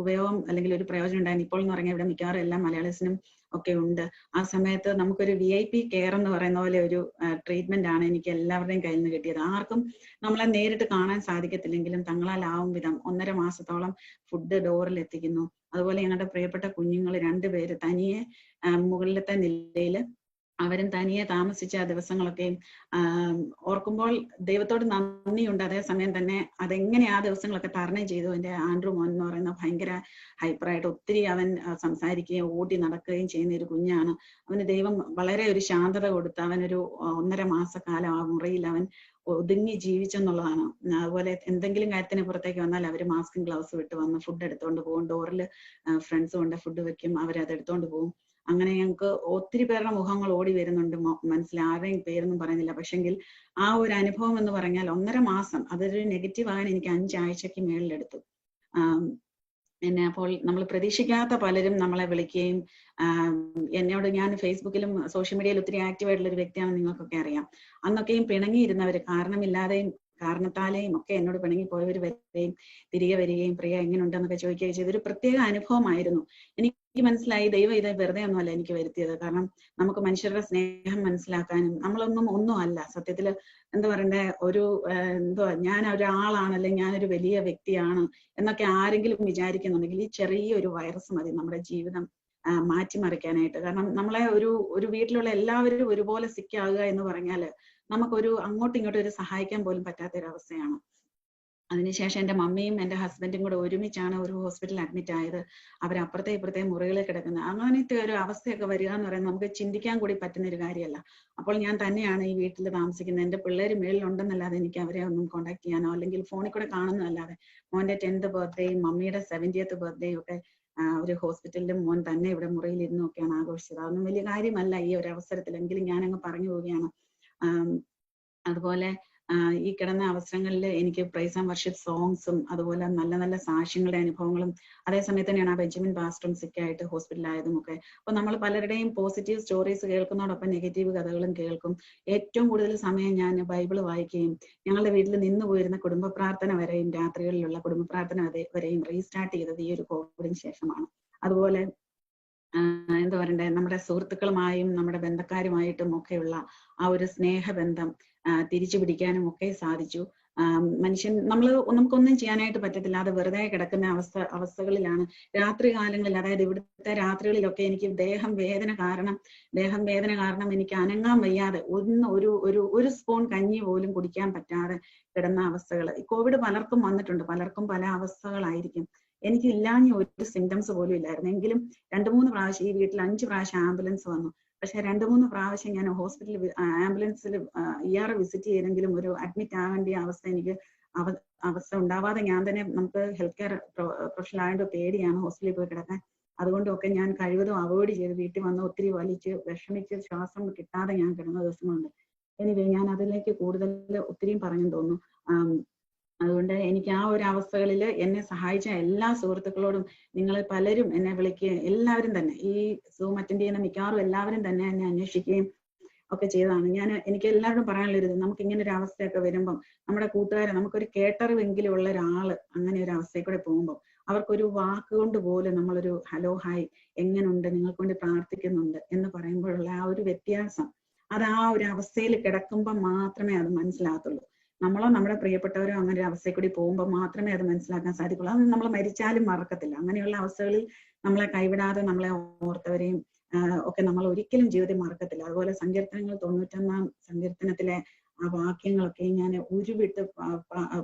ഉപയോഗം അല്ലെങ്കിൽ ഒരു പ്രയോജനം ഉണ്ടായിരുന്നു. ഇപ്പോൾ എന്ന് പറഞ്ഞാൽ ഇവിടെ മിക്കവാറും എല്ലാ മലയാളീസിനും ഒക്കെ ഉണ്ട്. ആ സമയത്ത് നമുക്കൊരു VIP കെയർ എന്ന് പറയുന്ന പോലെ ഒരു ട്രീറ്റ്മെന്റ് ആണ് എനിക്ക് എല്ലാവരുടെയും കയ്യിൽ നിന്ന് കിട്ടിയത്. ആർക്കും നമ്മളെ നേരിട്ട് കാണാൻ സാധിക്കത്തില്ലെങ്കിലും തങ്ങളാലാവും വിധം 1.5 മാസത്തോളം ഫുഡ് ഡോറിൽ എത്തിക്കുന്നു. അതുപോലെ ഞങ്ങളുടെ പ്രിയപ്പെട്ട കുഞ്ഞുങ്ങൾ 2 പേര് തനിയെ മുകളിലത്തെ നിലയിൽ, അവരും തനിയെ താമസിച്ച ദിവസങ്ങളൊക്കെയും ഓർക്കുമ്പോൾ ദൈവത്തോട് നന്ദിയുണ്ട്. അതേസമയം തന്നെ അതെങ്ങനെ ആ ദിവസങ്ങളൊക്കെ തരണം ചെയ്തു. എൻ്റെ ആൻഡ്രു മോൻ എന്ന് പറയുന്ന ഭയങ്കര ഹൈപ്പറായിട്ട് ഒത്തിരി അവൻ സംസാരിക്കുകയും ഓടി നടക്കുകയും ചെയ്യുന്ന ഒരു കുഞ്ഞാണ്. അവന് ദൈവം വളരെ ഒരു ശാന്തത കൊടുത്ത് അവനൊരു 1.5 മാസക്കാലം ആ മുറിയിൽ അവൻ ഒതുങ്ങി ജീവിച്ചെന്നുള്ളതാണ്. അതുപോലെ എന്തെങ്കിലും കാര്യത്തിന് പുറത്തേക്ക് വന്നാൽ അവർ മാസ്കും ഗ്ലൗസും ഇട്ട് വന്ന് ഫുഡ് എടുത്തോണ്ട് പോകും. ഡോറിൽ ഫ്രണ്ട്സ് കൊണ്ട് ഫുഡ് വെക്കും, അവരത് എടുത്തോണ്ട് പോകും. അങ്ങനെ ഞങ്ങൾക്ക് ഒത്തിരി പേരുടെ മുഖങ്ങൾ ഓടി വരുന്നുണ്ട് മനസ്സിൽ. ആരുടെയും പേരൊന്നും പറയുന്നില്ല. പക്ഷെങ്കിൽ ആ ഒരു അനുഭവം എന്ന് പറഞ്ഞാൽ 1.5 മാസം, അതൊരു നെഗറ്റീവ് ആകാൻ എനിക്ക് 5 ആഴ്ചക്ക് മേളിലെടുത്തു. എന്നെ അപ്പോൾ നമ്മൾ പ്രതീക്ഷിക്കാത്ത പലരും നമ്മളെ വിളിക്കുകയും എന്നോട്, ഞാൻ ഫേസ്ബുക്കിലും സോഷ്യൽ മീഡിയയിൽ ഒത്തിരി ആക്റ്റീവ് ആയിട്ടുള്ള ഒരു വ്യക്തിയാണ്, നിങ്ങൾക്കൊക്കെ അറിയാം. അന്നൊക്കെയും പിണങ്ങിയിരുന്നവർ, കാരണമില്ലാതെയും കാരണത്താലെയും ഒക്കെ എന്നോട് പിണങ്ങി പോയവർ വരികയും തിരികെ വരികയും പ്രിയ എങ്ങനെയുണ്ടെന്നൊക്കെ ചോദിക്കുകയും ചെയ്തൊരു പ്രത്യേക അനുഭവമായിരുന്നു. എനിക്ക് മനസ്സിലായി ദൈവം ഇത് വെറുതെ ഒന്നുമല്ല എനിക്ക് വരുത്തിയത്. കാരണം നമുക്ക് മനുഷ്യരുടെ സ്നേഹം മനസ്സിലാക്കാനും, ഒന്നും അല്ല സത്യത്തില് എന്താ പറയണ്ടേ, ഒരു ഞാൻ ഒരാളാണ് അല്ലെങ്കിൽ ഞാനൊരു വലിയ വ്യക്തിയാണ് എന്നൊക്കെ ആരെങ്കിലും വിചാരിക്കുന്നുണ്ടെങ്കിൽ ഈ ചെറിയൊരു വൈറസ് മതി നമ്മുടെ ജീവിതം മാറ്റിമറിക്കാനായിട്ട്. കാരണം നമ്മളെ ഒരു വീട്ടിലുള്ള എല്ലാവരും ഒരുപോലെ സിക്കാവുക എന്ന് പറഞ്ഞാല് നമുക്കൊരു അങ്ങോട്ടും ഇങ്ങോട്ടും ഒരു സഹായിക്കാൻ പോലും പറ്റാത്തൊരവസ്ഥയാണ്. അതിനുശേഷം എൻ്റെ മമ്മിയും എൻ്റെ ഹസ്ബൻഡും കൂടെ ഒരുമിച്ചാണ് ഒരു ഹോസ്പിറ്റലിൽ അഡ്മിറ്റ് ആയത്. അവരപ്പുറത്തെ ഇപ്പുറത്തെ മുറികളിൽ കിടക്കുന്നത്. അങ്ങനത്തെ ഒരു അവസ്ഥയൊക്കെ വരിക എന്ന് പറയുന്നത് നമുക്ക് ചിന്തിക്കാൻ കൂടി പറ്റുന്ന ഒരു കാര്യമല്ല. അപ്പോൾ ഞാൻ തന്നെയാണ് ഈ വീട്ടിൽ താമസിക്കുന്നത്. എൻ്റെ പിള്ളേർ മേളിലുണ്ടെന്നല്ലാതെ എനിക്ക് അവരെ ഒന്നും കോണ്ടാക്ട് ചെയ്യാനോ അല്ലെങ്കിൽ ഫോണിൽ കൂടെ കാണുന്നതല്ലാതെ. മോൻ്റെ 10th ബർത്ത്ഡേയും മമ്മിയുടെ 70th ബർത്ത്ഡേയും ഒക്കെ ഒരു ഹോസ്പിറ്റലിലും മോൻ തന്നെ ഇവിടെ മുറിയിൽ ഇരുന്നും ഒക്കെയാണ് ആഘോഷിച്ചത്. അതൊന്നും വലിയ കാര്യമല്ല ഈ ഒരു അവസരത്തിലെങ്കിലും ഞാനങ്ങ് പറഞ്ഞു പോവുകയാണ്. അതുപോലെ ഈ കിടന്ന അവസരങ്ങളിൽ എനിക്ക് പ്രൈസ് ആൻഡ് വർഷിപ്പ് സോങ്സും അതുപോലെ നല്ല നല്ല സാക്ഷ്യങ്ങളുടെ അനുഭവങ്ങളും, അതേസമയത്ത് തന്നെയാണ് ആ ബെഞ്ചമിൻ പാസ്റ്ററും സിക്കായിട്ട് ഹോസ്പിറ്റലായതും ഒക്കെ. അപ്പൊ നമ്മൾ പലരുടെയും പോസിറ്റീവ് സ്റ്റോറീസ് കേൾക്കുന്നതോടൊപ്പം നെഗറ്റീവ് കഥകളും കേൾക്കും. ഏറ്റവും കൂടുതൽ സമയം ഞാൻ ബൈബിള് വായിക്കുകയും ഞങ്ങളുടെ വീട്ടിൽ നിന്ന് പോയിരുന്ന കുടുംബ പ്രാർത്ഥന വരെയും, രാത്രികളിലുള്ള കുടുംബ പ്രാർത്ഥന വരെയും റീസ്റ്റാർട്ട് ചെയ്തത് ഈ ഒരു കോവിഡിന് ശേഷമാണ്. അതുപോലെ എന്താ പറയണ്ടേ, നമ്മുടെ സുഹൃത്തുക്കളുമായും നമ്മുടെ ബന്ധക്കാരുമായിട്ടും ഒക്കെയുള്ള ആ ഒരു സ്നേഹബന്ധം തിരിച്ചു പിടിക്കാനും ഒക്കെ സാധിച്ചു. മനുഷ്യൻ നമുക്കൊന്നും ചെയ്യാനായിട്ട് പറ്റത്തില്ല. അത് വെറുതെ കിടക്കുന്ന അവസ്ഥകളിലാണ് രാത്രി കാലങ്ങളിൽ, അതായത് ഇവിടുത്തെ രാത്രികളിലൊക്കെ എനിക്ക് ദേഹം വേദന കാരണം എനിക്ക് അനങ്ങാൻ വയ്യാതെ ഒരു സ്പൂൺ കഞ്ഞി പോലും കുടിക്കാൻ പറ്റാതെ കിടന്ന അവസ്ഥകൾ. കോവിഡ് പലർക്കും വന്നിട്ടുണ്ട്, പലർക്കും പല അവസ്ഥകളായിരിക്കും. എനിക്ക് ഇല്ലാഞ്ഞ ഒരു സിംറ്റംസ് പോലും ഇല്ലായിരുന്നു. എങ്കിലും 2-3 പ്രാവശ്യം ഈ വീട്ടിൽ 5 പ്രാവശ്യം ആംബുലൻസ് വന്നു. പക്ഷെ 2-3 പ്രാവശ്യം ഞാൻ ഹോസ്പിറ്റലിൽ ആംബുലൻസിൽ ER വിസിറ്റ് ചെയ്തെങ്കിലും ഒരു അഡ്മിറ്റ് ആവേണ്ട അവസ്ഥ ഉണ്ടാവാതെ ഞാൻ തന്നെ, നമുക്ക് ഹെൽത്ത് കെയർ പ്രൊഫഷണൽ ആയതുകൊണ്ട് പേടിയാണ് ഹോസ്പിറ്റലിൽ പോയി കിടക്കാൻ. അതുകൊണ്ടൊക്കെ ഞാൻ കഴിവതും അവോയ്ഡ് ചെയ്ത് വീട്ടിൽ വന്ന് ഒത്തിരി വലിച്ച് വിഷമിച്ച് ശ്വാസം കിട്ടാതെ ഞാൻ കിടന്ന ദിവസങ്ങളുണ്ട്. എനിവേ, ഞാൻ അതിലേക്ക് കൂടുതൽ ഒത്തിരിയും പറഞ്ഞു തോന്നുന്നു. അതുകൊണ്ട് എനിക്ക് ആ ഒരു അവസ്ഥകളിൽ എന്നെ സഹായിച്ച എല്ലാ സുഹൃത്തുക്കളോടും, നിങ്ങൾ പലരും എന്നെ വിളിക്കുകയും എല്ലാവരും തന്നെ ഈ സൂം അറ്റൻഡ് ചെയ്യുന്ന മിക്കവാറും എല്ലാവരും തന്നെ എന്നെ അന്വേഷിക്കുകയും ഒക്കെ ചെയ്തതാണ്. എനിക്ക് എല്ലാവരോടും പറയാനുള്ളൊരു, നമുക്ക് ഇങ്ങനെ ഒരു അവസ്ഥയൊക്കെ വരുമ്പം നമ്മുടെ കൂട്ടുകാരെ, നമുക്കൊരു കേട്ടറിവെങ്കിലും ഉള്ള ഒരാള് അങ്ങനെ ഒരു അവസ്ഥയിൽ കൂടെ പോകുമ്പോൾ അവർക്കൊരു വാക്കുകൊണ്ട് പോലും നമ്മളൊരു ഹലോ ഹായ് എങ്ങനുണ്ട്, നിങ്ങൾക്ക് വേണ്ടി പ്രാർത്ഥിക്കുന്നുണ്ട് എന്ന് പറയുമ്പോഴുള്ള ആ ഒരു വ്യത്യാസം, അത് ആ ഒരു അവസ്ഥയിൽ കിടക്കുമ്പോൾ മാത്രമേ അത് മനസ്സിലാകത്തുള്ളൂ. നമ്മളോ നമ്മുടെ പ്രിയപ്പെട്ടവരോ അങ്ങനെ ഒരു അവസ്ഥയിൽ കൂടി പോകുമ്പോൾ മാത്രമേ അത് മനസ്സിലാക്കാൻ സാധിക്കുള്ളൂ. അത് നമ്മൾ മരിച്ചാലും മറക്കത്തില്ല. അങ്ങനെയുള്ള അവസ്ഥകളിൽ നമ്മളെ കൈവിടാതെ നമ്മളെ ഓർത്തവരെയും ഒക്കെ നമ്മൾ ഒരിക്കലും ജീവിതത്തിൽ മറക്കത്തില്ല. അതുപോലെ സങ്കീർത്തനങ്ങൾ 91-ാം സങ്കീർത്തനത്തിലെ ആ വാക്യങ്ങളൊക്കെ ഞാൻ ഉരുവിട്ട്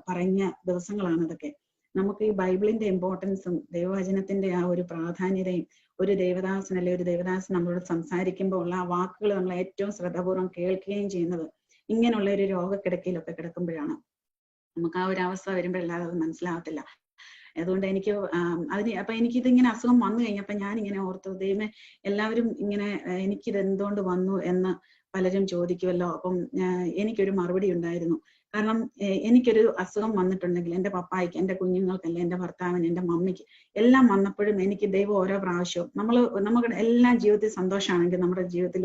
പറഞ്ഞ ദിവസങ്ങളാണ് അതൊക്കെ. നമുക്ക് ഈ ബൈബിളിന്റെ ഇമ്പോർട്ടൻസും ദൈവവചനത്തിന്റെ ആ ഒരു പ്രാധാന്യതയും, ഒരു ദേവദാസൻ നമ്മളോട് സംസാരിക്കുമ്പോൾ ഉള്ള ആ വാക്കുകൾ നമ്മൾ ഏറ്റവും ശ്രദ്ധാപൂർവ്വം കേൾക്കുകയും ചെയ്യുന്നത് ഇങ്ങനെയുള്ള ഒരു രോഗക്കിടക്കയിലൊക്കെ കിടക്കുമ്പോഴാണ്. നമുക്ക് ആ ഒരു അവസ്ഥ വരുമ്പോഴല്ലാതെ അത് മനസ്സിലാകത്തില്ല. അതുകൊണ്ട് എനിക്കിതിങ്ങനെ അസുഖം വന്നു കഴിഞ്ഞപ്പോ ഞാനിങ്ങനെ ഓർത്തു, ദൈവമേ, എല്ലാവരും ഇങ്ങനെ എനിക്കിത് എന്തുകൊണ്ട് വന്നു എന്ന് പലരും ചോദിക്കുമല്ലോ. അപ്പം എനിക്കൊരു മറുപടി ഉണ്ടായിരുന്നു. കാരണം എനിക്കൊരു അസുഖം വന്നിട്ടുണ്ടെങ്കിൽ എൻ്റെ പപ്പായ്ക്ക്, എൻ്റെ കുഞ്ഞുങ്ങൾക്കല്ല, എൻ്റെ ഭർത്താവിന്, എൻ്റെ മമ്മിക്ക് എല്ലാം വന്നപ്പോഴും എനിക്ക് ദൈവം ഓരോ പ്രാവശ്യവും, നമുക്ക് എല്ലാ ജീവിതത്തിൽ സന്തോഷമാണെങ്കിൽ നമ്മുടെ ജീവിതത്തിൽ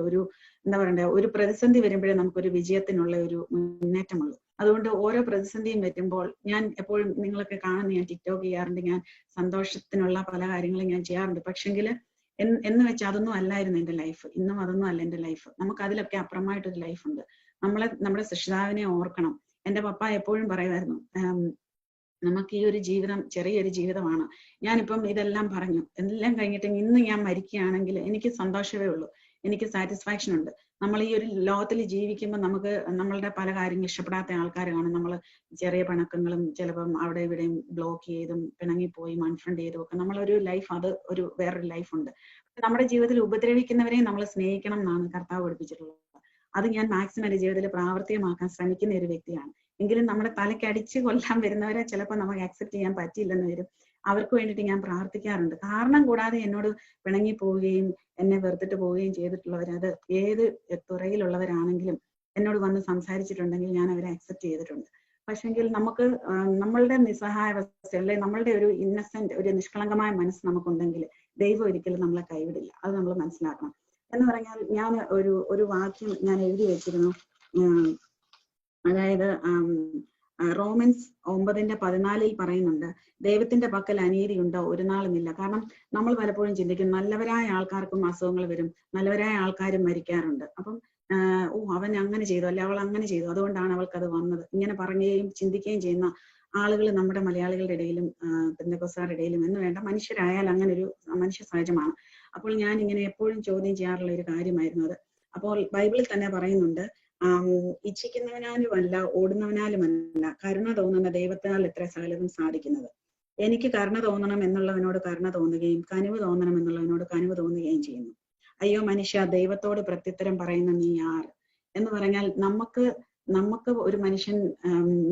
ഒരു പ്രതിസന്ധി വരുമ്പോഴേ നമുക്കൊരു വിജയത്തിനുള്ള ഒരു മുന്നേറ്റമുള്ളൂ. അതുകൊണ്ട് ഓരോ പ്രതിസന്ധിയും വരുമ്പോൾ ഞാൻ എപ്പോഴും, നിങ്ങളൊക്കെ കാണുന്ന, ഞാൻ ടിക്ടോക്ക് ചെയ്യാറുണ്ട്, ഞാൻ സന്തോഷത്തിനുള്ള പല കാര്യങ്ങളും ഞാൻ ചെയ്യാറുണ്ട്. പക്ഷെങ്കിൽ എന്ന് വെച്ചാൽ അതൊന്നും അല്ലായിരുന്നു എൻ്റെ ലൈഫ്. ഇന്നും അതൊന്നും അല്ല എൻ്റെ ലൈഫ്. നമുക്ക് അതിലൊക്കെ അപ്പുറമായിട്ടൊരു ലൈഫുണ്ട്. നമ്മുടെ സൃഷ്ടാവിനെ ഓർക്കണം. എൻ്റെ പപ്പ എപ്പോഴും പറയുമായിരുന്നു, നമുക്ക് ഈ ഒരു ജീവിതം ചെറിയൊരു ജീവിതമാണ്. ഞാനിപ്പം ഇതെല്ലാം പറഞ്ഞു, എല്ലാം കഴിഞ്ഞിട്ട് ഇന്ന് ഞാൻ മരിക്കുകയാണെങ്കിൽ എനിക്ക് സന്തോഷമേ ഉള്ളൂ, എനിക്ക് സാറ്റിസ്ഫാക്ഷൻ ഉണ്ട്. നമ്മൾ ഈ ഒരു ലോകത്തിൽ ജീവിക്കുമ്പോൾ നമുക്ക് നമ്മളുടെ പല കാര്യങ്ങളും ഇഷ്ടപ്പെടാത്ത ആൾക്കാർ കാണും. നമ്മൾ ചെറിയ പിണക്കങ്ങളും ചിലപ്പം അവിടെ ഇവിടെയും ബ്ലോക്ക് ചെയ്തും പിണങ്ങിപ്പോയി അൺഫ്രണ്ട് ചെയ്തും ഒക്കെ നമ്മളൊരു ലൈഫ്, അത് വേറൊരു ലൈഫുണ്ട്. നമ്മുടെ ജീവിതത്തിൽ ഉപദ്രവിക്കുന്നവരെ നമ്മൾ സ്നേഹിക്കണം എന്നാണ് കർത്താവ് പഠിപ്പിച്ചിട്ടുള്ളത്. അത് ഞാൻ മാക്സിമം എൻ്റെ ജീവിതത്തിൽ പ്രാവർത്തികമാക്കാൻ ശ്രമിക്കുന്ന ഒരു വ്യക്തിയാണ്. എങ്കിലും നമ്മുടെ തലക്കടിച്ച് കൊല്ലാൻ വരുന്നവരെ ചിലപ്പോൾ നമുക്ക് അക്സെപ്റ്റ് ചെയ്യാൻ പറ്റിയില്ലെന്ന് വരും. അവർക്ക് വേണ്ടിയിട്ട് ഞാൻ പ്രാർത്ഥിക്കാറുണ്ട്. കാരണം കൂടാതെ എന്നോട് പിണങ്ങി പോവുകയും എന്നെ വെറുത്തിട്ട് പോവുകയും ചെയ്തിട്ടുള്ളവർ, അത് ഏത് തുറയിലുള്ളവരാണെങ്കിലും എന്നോട് വന്ന് സംസാരിച്ചിട്ടുണ്ടെങ്കിൽ ഞാൻ അവരെ അക്സെപ്റ്റ് ചെയ്തിട്ടുണ്ട്. പക്ഷെങ്കിൽ നമുക്ക് നമ്മളുടെ നിസ്സഹായാവസ്ഥ, അല്ലെങ്കിൽ നമ്മളുടെ ഒരു ഇന്നസെന്റ്, ഒരു നിഷ്കളങ്കമായ മനസ്സ് നമുക്കുണ്ടെങ്കിൽ ദൈവം ഒരിക്കലും നമ്മളെ കൈവിടില്ല. അത് നമ്മൾ മനസ്സിലാക്കണം. എന്ന് പറഞ്ഞാൽ ഞാൻ ഒരു വാക്യം ഞാൻ എഴുതി വെച്ചിരുന്നു. അതായത് റോമൻസ് 9:14 പറയുന്നുണ്ട്, ദൈവത്തിന്റെ പക്കൽ അനീതി ഉണ്ടോ? ഒരു നാളുമില്ല. കാരണം നമ്മൾ പലപ്പോഴും ചിന്തിക്കും, നല്ലവരായ ആൾക്കാർക്കും അസുഖങ്ങൾ വരും, നല്ലവരായ ആൾക്കാരും മരിക്കാറുണ്ട്. അപ്പം അവൻ അങ്ങനെ ചെയ്തു, അല്ലെ അവൾ അങ്ങനെ ചെയ്തു, അതുകൊണ്ടാണ് അവൾക്ക് അത് വന്നത്, ഇങ്ങനെ പറയുകയും ചിന്തിക്കുകയും ചെയ്യുന്ന ആളുകൾ നമ്മുടെ മലയാളികളുടെ ഇടയിലും പെന്തക്കോസ്തുകാരുടെ ഇടയിലും എന്ന് വേണ്ട, മനുഷ്യരായാൽ അങ്ങനെ ഒരു മനുഷ്യ സഹജമാണ്. അപ്പോൾ ഞാൻ ഇങ്ങനെ എപ്പോഴും ചോദ്യം ചെയ്യാറുള്ള ഒരു കാര്യമായിരുന്നു അത്. അപ്പോൾ ബൈബിളിൽ തന്നെ പറയുന്നുണ്ട്, ഇച്ഛിക്കുന്നവനാലുമല്ല ഓടുന്നവനാലുമല്ല കരുണ തോന്നുന്ന ദൈവത്താൽ എത്ര സകലതും സാധിക്കുന്നത്. എനിക്ക് കരുണ തോന്നണം എന്നുള്ളവനോട് കരുണ തോന്നുകയും കനിവ് തോന്നണം എന്നുള്ളവനോട് കനിവ് തോന്നുകയും ചെയ്യുന്നു. അയ്യോ മനുഷ്യ, ദൈവത്തോട് പ്രത്യുത്തരം പറയുന്ന നീ ആർ എന്ന് പറഞ്ഞാൽ, നമുക്ക് ഒരു മനുഷ്യൻ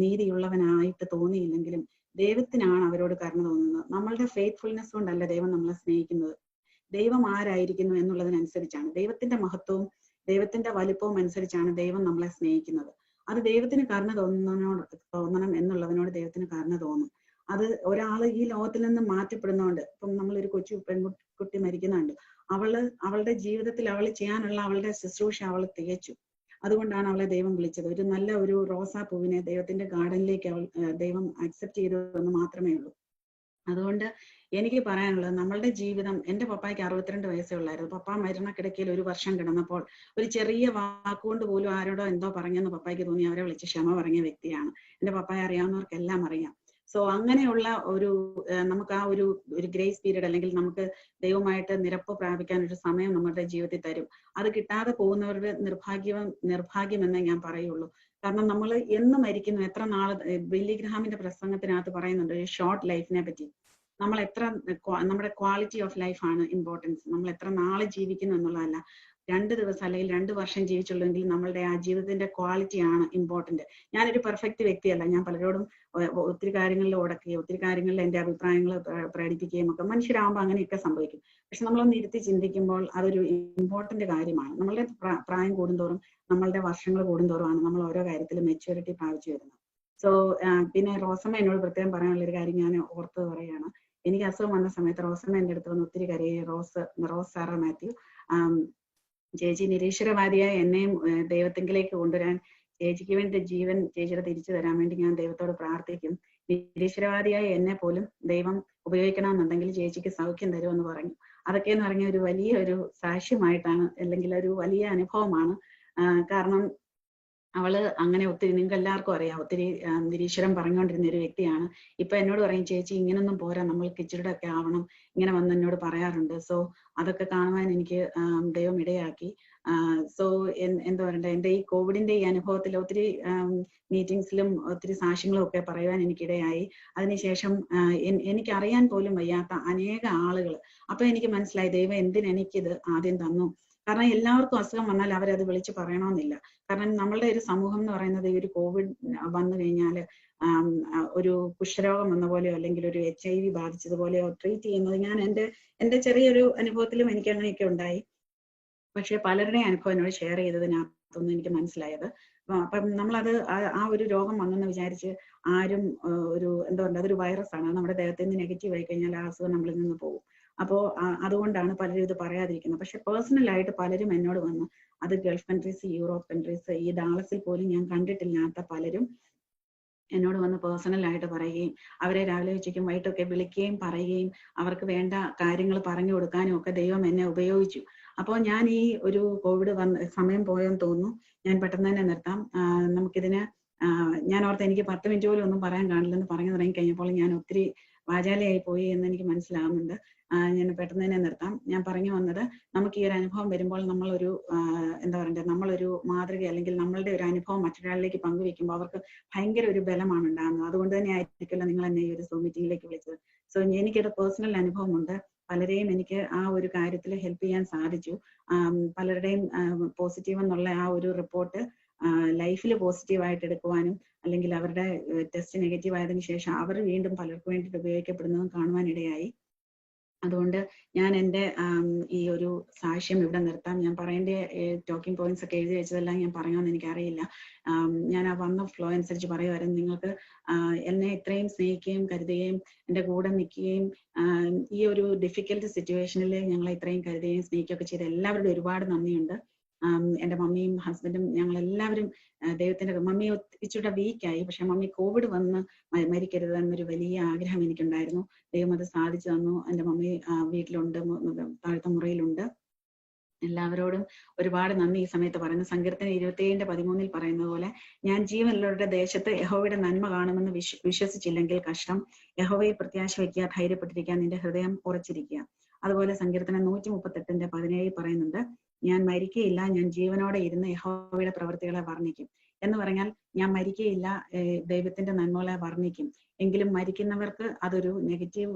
നീതിയുള്ളവനായിട്ട് തോന്നിയില്ലെങ്കിലും ദൈവത്തിനാണ് അവരോട് കരുണ തോന്നുന്നത്. നമ്മളുടെ ഫെയ്ത്ത്ഫുൾനെസ് കൊണ്ടല്ല ദൈവം നമ്മളെ സ്നേഹിക്കുന്നത്. ദൈവം ആരായിരിക്കുന്നു എന്നുള്ളതിനനുസരിച്ചാണ്, ദൈവത്തിന്റെ മഹത്വവും ദൈവത്തിന്റെ വലിപ്പവും അനുസരിച്ചാണ് ദൈവം നമ്മളെ സ്നേഹിക്കുന്നത്. അത് ദൈവത്തിന് കരുണ തോന്നണം എന്നുള്ളവനോട് ദൈവത്തിന് കരുണ തോന്നും. അത് ഒരാൾ ഈ ലോകത്തിൽ നിന്ന് മാറ്റപ്പെടുന്നതുകൊണ്ട്, ഇപ്പം നമ്മളൊരു പെൺകുട്ടി മരിക്കുന്നുണ്ട്, അവളുടെ ജീവിതത്തിൽ അവൾ ചെയ്യാനുള്ള അവളുടെ ശുശ്രൂഷ അവൾ തികച്ചു. അതുകൊണ്ടാണ് അവളെ ദൈവം വിളിച്ചത്. ഒരു നല്ല ഒരു റോസാ പൂവിനെ ദൈവത്തിന്റെ ഗാർഡനിലേക്ക് ദൈവം അക്സെപ്റ്റ് ചെയ്തു എന്ന് മാത്രമേ ഉള്ളൂ. അതുകൊണ്ട് എനിക്ക് പറയാനുള്ളത്, നമ്മളുടെ ജീവിതം, എന്റെ പപ്പായ്ക്ക് 62 വയസ്സേ ഉള്ളായിരുന്നു. പപ്പ മരണക്കിടക്കയിൽ 1 വർഷം കിടന്നപ്പോൾ ഒരു ചെറിയ വാക്കുകൊണ്ട് പോലും ആരോടോ എന്തോ പറഞ്ഞെന്ന് പപ്പായ്ക്ക് തോന്നി അവരെ വിളിച്ച് ക്ഷമ പറഞ്ഞ വ്യക്തിയാണ്. എന്റെ പപ്പായെ അറിയാവുന്നവർക്കെല്ലാം അറിയാം. സോ അങ്ങനെയുള്ള ഒരു നമുക്ക് ആ ഒരു ഗ്രേസ് പീരീഡ്, അല്ലെങ്കിൽ നമുക്ക് ദൈവമായിട്ട് നിരപ്പ് പ്രാപിക്കാൻ ഒരു സമയം നമ്മുടെ ജീവിതത്തിൽ തരും. അത് കിട്ടാതെ പോകുന്നവരുടെ നിർഭാഗ്യമെന്നേ ഞാൻ പറയുള്ളൂ. കാരണം നമ്മൾ എന്ന് മരിക്കുന്നു, എത്ര നാള്, ബില്ലി ഗ്രഹാമിന്റെ പ്രസംഗത്തിനകത്ത് പറയുന്നുണ്ട് ഒരു ഷോർട്ട് ലൈഫിനെ പറ്റി. നമ്മൾ എത്ര, നമ്മുടെ ക്വാളിറ്റി ഓഫ് ലൈഫ് ആണ് ഇമ്പോർട്ടൻസ്. നമ്മൾ എത്ര നാള് ജീവിക്കുന്നു എന്നുള്ളതല്ല. 2 ദിവസം അല്ലെങ്കിൽ 2 വർഷം ജീവിച്ചുള്ളെങ്കിൽ നമ്മളുടെ ആ ജീവിതത്തിന്റെ ക്വാളിറ്റി ആണ് ഇമ്പോർട്ടന്റ്. ഞാനൊരു പെർഫെക്റ്റ് വ്യക്തിയല്ല. ഞാൻ പലരോടും ഒത്തിരി കാര്യങ്ങളിൽ ഉടക്കുകയും ഒത്തിരി കാര്യങ്ങളിൽ എന്റെ അഭിപ്രായങ്ങൾ പ്രകടിപ്പിക്കുകയും ഒക്കെ, മനുഷ്യരാകുമ്പോൾ അങ്ങനെയൊക്കെ സംഭവിക്കും. പക്ഷെ നമ്മളൊന്ന് ഇരുത്തി ചിന്തിക്കുമ്പോൾ അതൊരു ഇമ്പോർട്ടന്റ് കാര്യമാണ്. നമ്മളുടെ പ്രായം കൂടുന്തോറും, നമ്മളുടെ വർഷങ്ങൾ കൂടുന്തോറുമാണ് നമ്മൾ ഓരോ കാര്യത്തിലും മെച്യൂരിറ്റി പ്രാപിച്ചു വരുന്നത്. സോ പിന്നെ റോസമ്മ എന്നോട് പ്രത്യേകം പറയാനുള്ളൊരു കാര്യം ഞാൻ ഓർത്ത് പറയുകയാണ്. എനിക്ക് അസുഖം വന്ന സമയത്ത് റോസമ്മ എൻ്റെ അടുത്ത് വന്ന് ഒത്തിരി കരയുകയും, റോസ് സാറ മാത്യു, ചേച്ചി നിരീശ്വരവാദിയായ എന്നെയും ദൈവത്തിങ്കിലേക്ക് കൊണ്ടുവരാൻ, ചേച്ചിക്ക് വേണ്ടി ജീവൻ ചേച്ചിയുടെ തിരിച്ചു തരാൻ വേണ്ടി ഞാൻ ദൈവത്തോട് പ്രാർത്ഥിക്കും. നിരീശ്വരവാദിയായ എന്നെ പോലും ദൈവം ഉപയോഗിക്കണമെന്നുണ്ടെങ്കിൽ ചേച്ചിക്ക് സൗഖ്യം തരുമെന്ന് പറഞ്ഞു. അതൊക്കെ എന്ന് പറഞ്ഞ ഒരു വലിയ ഒരു സാക്ഷ്യമായിട്ടാണ്, അല്ലെങ്കിൽ ഒരു വലിയ അനുഭവമാണ്. കാരണം അവള് അങ്ങനെ ഒത്തിരി, നിങ്ങൾക്ക് എല്ലാവർക്കും അറിയാം, ഒത്തിരി നിരീശ്വരം പറഞ്ഞുകൊണ്ടിരുന്ന ഒരു വ്യക്തിയാണ്. ഇപ്പൊ എന്നോട് പറയും, ചേച്ചി ഇങ്ങനൊന്നും പോരാ, നമ്മൾക്ക് ഇച്ചിരിയുടെ ഒക്കെ ആവണം, ഇങ്ങനെ വന്ന് എന്നോട് പറയാറുണ്ട്. സോ അതൊക്കെ കാണുവാൻ എനിക്ക് ദൈവം ഇടയാക്കി. സോ എന്താ പറയണ്ടേ, എന്റെ ഈ കോവിഡിന്റെ ഈ അനുഭവത്തിൽ ഒത്തിരി മീറ്റിംഗ്സിലും ഒത്തിരി സാക്ഷ്യങ്ങളും ഒക്കെ പറയുവാൻ എനിക്കിടയായി. അതിനുശേഷം എനിക്ക് അറിയാൻ പോലും വയ്യാത്ത അനേക ആളുകൾ. അപ്പൊ എനിക്ക് മനസ്സിലായി ദൈവം എന്തിനെനിക്കിത് ആദ്യം തന്നു. കാരണം എല്ലാവർക്കും അസുഖം വന്നാൽ അവരത് വിളിച്ച് പറയണമെന്നില്ല. കാരണം നമ്മളുടെ ഒരു സമൂഹം എന്ന് പറയുന്നത് ഈ ഒരു കോവിഡ് വന്നു കഴിഞ്ഞാല് ഒരു കുഷ്ഠരോഗം വന്ന പോലെയോ അല്ലെങ്കിൽ ഒരു HIV ബാധിച്ചതുപോലെയോ ട്രീറ്റ് ചെയ്യുന്നത് ഞാൻ എന്റെ ചെറിയൊരു അനുഭവത്തിലും എനിക്ക് അങ്ങനെയൊക്കെ ഉണ്ടായി. പക്ഷെ പലരുടെയും അനുഭവം എന്നോട് ഷെയർ ചെയ്തതിനകത്തൊന്നും എനിക്ക് മനസ്സിലായത്, അപ്പം നമ്മളത് ആ ഒരു രോഗം വന്നെന്ന് വിചാരിച്ച് ആരും എന്താ പറയുക, അതൊരു വൈറസ് ആണ്, നമ്മുടെ ദേഹത്തിൽ നിന്ന് നെഗറ്റീവ് ആയി കഴിഞ്ഞാൽ ആ അസുഖം നമ്മളിൽ നിന്ന് പോകും. അപ്പോ അതുകൊണ്ടാണ് പലരും ഇത് പറയാതിരിക്കുന്നത്. പക്ഷെ പേഴ്സണലായിട്ട് പലരും എന്നോട് വന്ന്, അത് ഗൾഫ് കൺട്രീസ്, യൂറോപ്പ് കൺട്രീസ്, ഈ ഡാളസിൽ പോലും ഞാൻ കണ്ടിട്ടില്ലാത്ത പലരും എന്നോട് വന്ന് പേഴ്സണലായിട്ട് പറയുകയും, അവരെ രാവിലെ ഉച്ചയ്ക്കും വൈകിട്ടൊക്കെ വിളിക്കുകയും പറയുകയും അവർക്ക് വേണ്ട കാര്യങ്ങൾ പറഞ്ഞു കൊടുക്കാനും ഒക്കെ ദൈവം എന്നെ ഉപയോഗിച്ചു. അപ്പോൾ ഞാൻ ഈ ഒരു കോവിഡ് സമയം പോയെന്ന് തോന്നുന്നു. ഞാൻ പെട്ടെന്ന് തന്നെ നിർത്താം. നമുക്കിതിന് ഞാൻ ഓർത്ത് എനിക്ക് 10 മിനിറ്റ് പോലും ഒന്നും പറയാൻ കാണില്ലെന്ന് പറഞ്ഞു തുടങ്ങി കഴിഞ്ഞപ്പോൾ ഞാൻ ഒത്തിരി വാചാലയായി പോയി എന്ന് എനിക്ക് മനസ്സിലാകുന്നുണ്ട്. ഞാൻ പെട്ടെന്ന് തന്നെ നിർത്താം. ഞാൻ പറഞ്ഞു വന്നത്, നമുക്ക് ഈ ഒരു അനുഭവം വരുമ്പോൾ നമ്മളൊരു എന്താ പറയണ്ടേ, നമ്മളൊരു മാതൃക അല്ലെങ്കിൽ നമ്മളുടെ ഒരു അനുഭവം മറ്റൊരാളിലേക്ക് പങ്കുവെക്കുമ്പോൾ അവർക്ക് ഭയങ്കര ഒരു ബലമാണ് ഉണ്ടാകുന്നത്. അതുകൊണ്ട് തന്നെ ആയിരിക്കുമല്ലോ നിങ്ങൾ എന്നെ ഈ ഒരു സൂം മീറ്റിംഗിലേക്ക് വിളിച്ചത്. സോ എനിക്കൊരു പേഴ്സണൽ അനുഭവമുണ്ട്. പലരെയും എനിക്ക് ആ ഒരു കാര്യത്തിൽ ഹെൽപ്പ് ചെയ്യാൻ സാധിച്ചു. പലരുടെയും പോസിറ്റീവ് എന്നുള്ള ആ ഒരു റിപ്പോർട്ട് ലൈഫിൽ പോസിറ്റീവായിട്ട് എടുക്കുവാനും, അല്ലെങ്കിൽ അവരുടെ ടെസ്റ്റ് നെഗറ്റീവ് ആയതിനു ശേഷം അവർ വീണ്ടും പലർക്കും വേണ്ടിയിട്ട് ഉപയോഗിക്കപ്പെടുന്നതും കാണുവാനിടയായി. അതുകൊണ്ട് ഞാൻ എൻ്റെ ഈ ഒരു സാക്ഷ്യം ഇവിടെ നിർത്താം. ഞാൻ പറയേണ്ട ടോക്കിംഗ് പോയിന്റ്സ് ഒക്കെ എഴുതി വെച്ചതെല്ലാം ഞാൻ പറയുമെന്ന് എനിക്കറിയില്ല. ഞാൻ ആ വന്ന ഫ്ലോ അനുസരിച്ച് പറയുമായിരുന്നു. നിങ്ങൾക്ക് എന്നെ ഇത്രയും സ്നേഹിക്കുകയും കരുതുകയും എൻ്റെ കൂടെ നിൽക്കുകയും ഈ ഒരു ഡിഫിക്കൽട്ട് സിറ്റുവേഷനിൽ ഞങ്ങളെ ഇത്രയും കരുതുകയും സ്നേഹിക്കുകയൊക്കെ ചെയ്ത എല്ലാവരുടെയും ഒരുപാട് നന്ദിയുണ്ട്. എൻ്റെ മമ്മിയും ഹസ്ബൻഡും ഞങ്ങളെല്ലാവരും ദൈവത്തിന്റെ, മമ്മി ഇച്ചിരി വീക്കായി, പക്ഷെ മമ്മി കോവിഡ് വന്ന് മരിക്കരുത് എന്നൊരു വലിയ ആഗ്രഹം എനിക്കുണ്ടായിരുന്നു. ദൈവം അത് സാധിച്ചു തന്നു. എൻ്റെ മമ്മി വീട്ടിലുണ്ട്, താഴത്തെ മുറിയിലുണ്ട്. എല്ലാവരോടും ഒരുപാട് നന്ദി ഈ സമയത്ത് പറയുന്നു. സങ്കീർത്തനം 27:13 പറയുന്നത് പോലെ, ഞാൻ ജീവനുള്ളവരുടെ ദേശത്ത് യഹോവയുടെ നന്മ കാണുമെന്ന് വിശ്വസിച്ചില്ലെങ്കിൽ കഷ്ടം. യഹോവയെ പ്രത്യാശ വയ്ക്കുക, ധൈര്യപ്പെട്ടിരിക്കുക, നിന്റെ ഹൃദയം ഉറച്ചിരിക്കുക. അതുപോലെ സങ്കീർത്തനം 138:17 പറയുന്നുണ്ട്, ഞാൻ മരിക്കയില്ല, ഞാൻ ജീവനോടെ ഇരുന്ന് യഹോവയുടെ പ്രവൃത്തികളെ വർണ്ണിക്കും. എന്ന് പറഞ്ഞാൽ ഞാൻ മരിക്കയില്ല, ദൈവത്തിന്റെ നന്മകളെ വർണ്ണിക്കും. എങ്കിലും മരിക്കുന്നവർക്ക് അതൊരു നെഗറ്റീവ്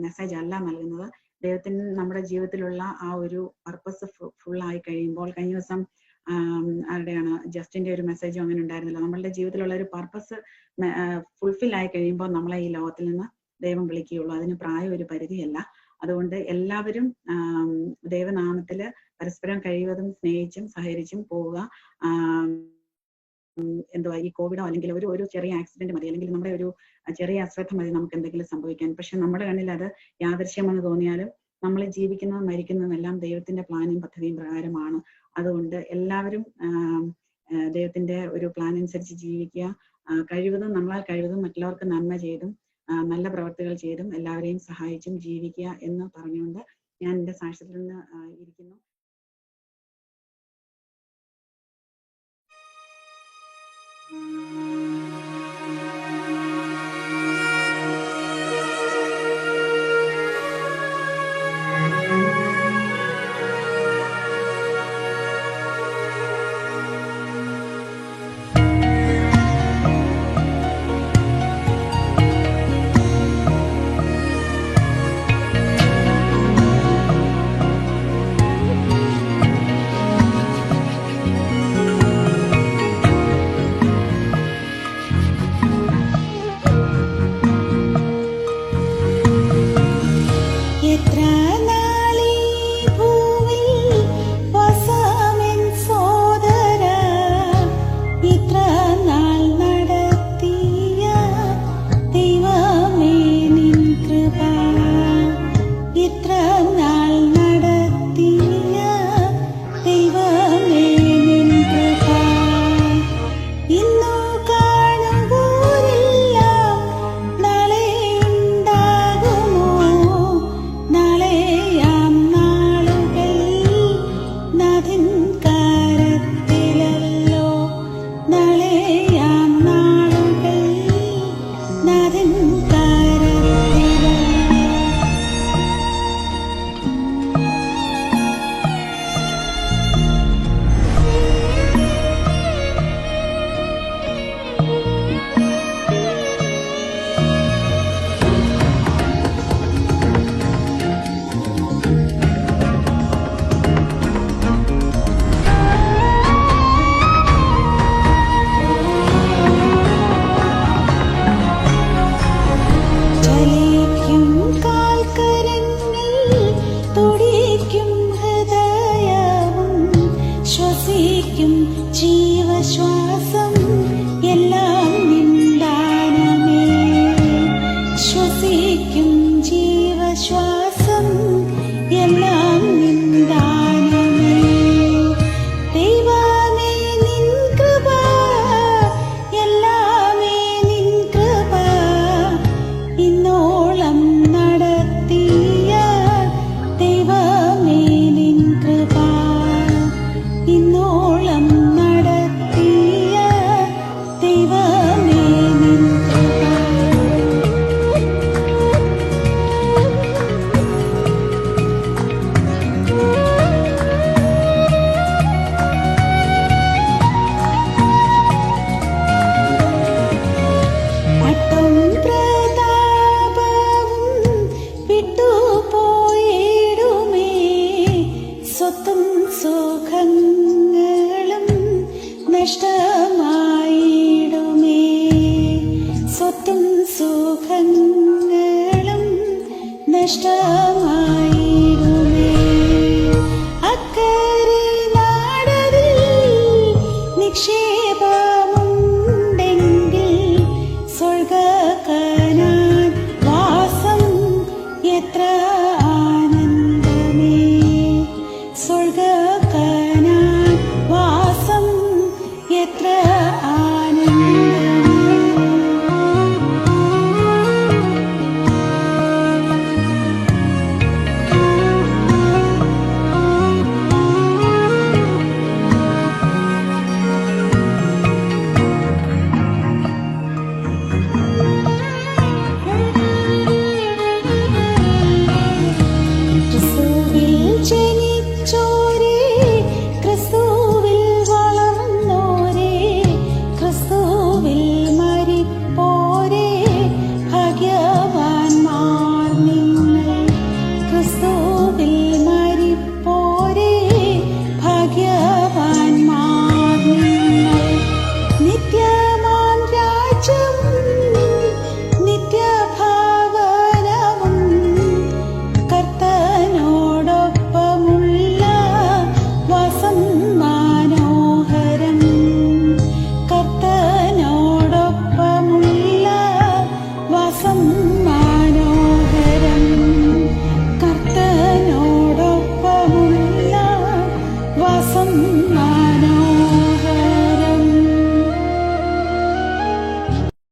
മെസ്സേജ് അല്ല നൽകുന്നത്. ദൈവത്തിന് നമ്മുടെ ജീവിതത്തിലുള്ള ആ ഒരു പർപ്പസ് ഫുൾ ആയി കഴിയുമ്പോൾ, കഴിഞ്ഞ ദിവസം ആരുടെയാണ്, ജസ്റ്റിന്റെ ഒരു മെസ്സേജും അങ്ങനെ ഉണ്ടായിരുന്നില്ല. നമ്മളുടെ ജീവിതത്തിലുള്ള ഒരു പർപ്പസ് ഫുൾഫിൽ ആയി കഴിയുമ്പോൾ നമ്മളെ ഈ ലോകത്തിൽ നിന്ന് ദൈവം വിളിക്കുകയുള്ളൂ. അതിന് പ്രായം ഒരു പരിധിയല്ല. അതുകൊണ്ട് എല്ലാവരും ദൈവനാമത്തില് പരസ്പരം കഴിവതും സ്നേഹിച്ചും സഹകരിച്ചും പോവുക. എന്തുവാ, ഈ കോവിഡോ അല്ലെങ്കിൽ ഒരു ചെറിയ ആക്സിഡന്റ് മതി, അല്ലെങ്കിൽ നമ്മുടെ ഒരു ചെറിയ അശ്രദ്ധ മതി നമുക്ക് എന്തെങ്കിലും സംഭവിക്കാൻ. പക്ഷെ നമ്മുടെ കണ്ണിൽ അത് യാദൃശ്യമെന്ന് തോന്നിയാലും നമ്മൾ ജീവിക്കുന്നതും മരിക്കുന്നതും എല്ലാം ദൈവത്തിന്റെ പ്ലാനും പദ്ധതിയും പ്രകാരമാണ്. അതുകൊണ്ട് എല്ലാവരും ദൈവത്തിന്റെ ഒരു പ്ലാൻ അനുസരിച്ച് ജീവിക്കുക. കഴിവതും നമ്മളാൽ കഴിവതും മറ്റുള്ളവർക്ക് നന്മ ചെയ്തും നല്ല പ്രവർത്തികൾ ചെയ്തും എല്ലാവരെയും സഹായിച്ചും ജീവിക്കുക എന്ന് പറഞ്ഞുകൊണ്ട് ഞാൻ എൻ്റെ സാക്ഷ്യത്തിൽ നിന്ന് ഇരിക്കുന്നു.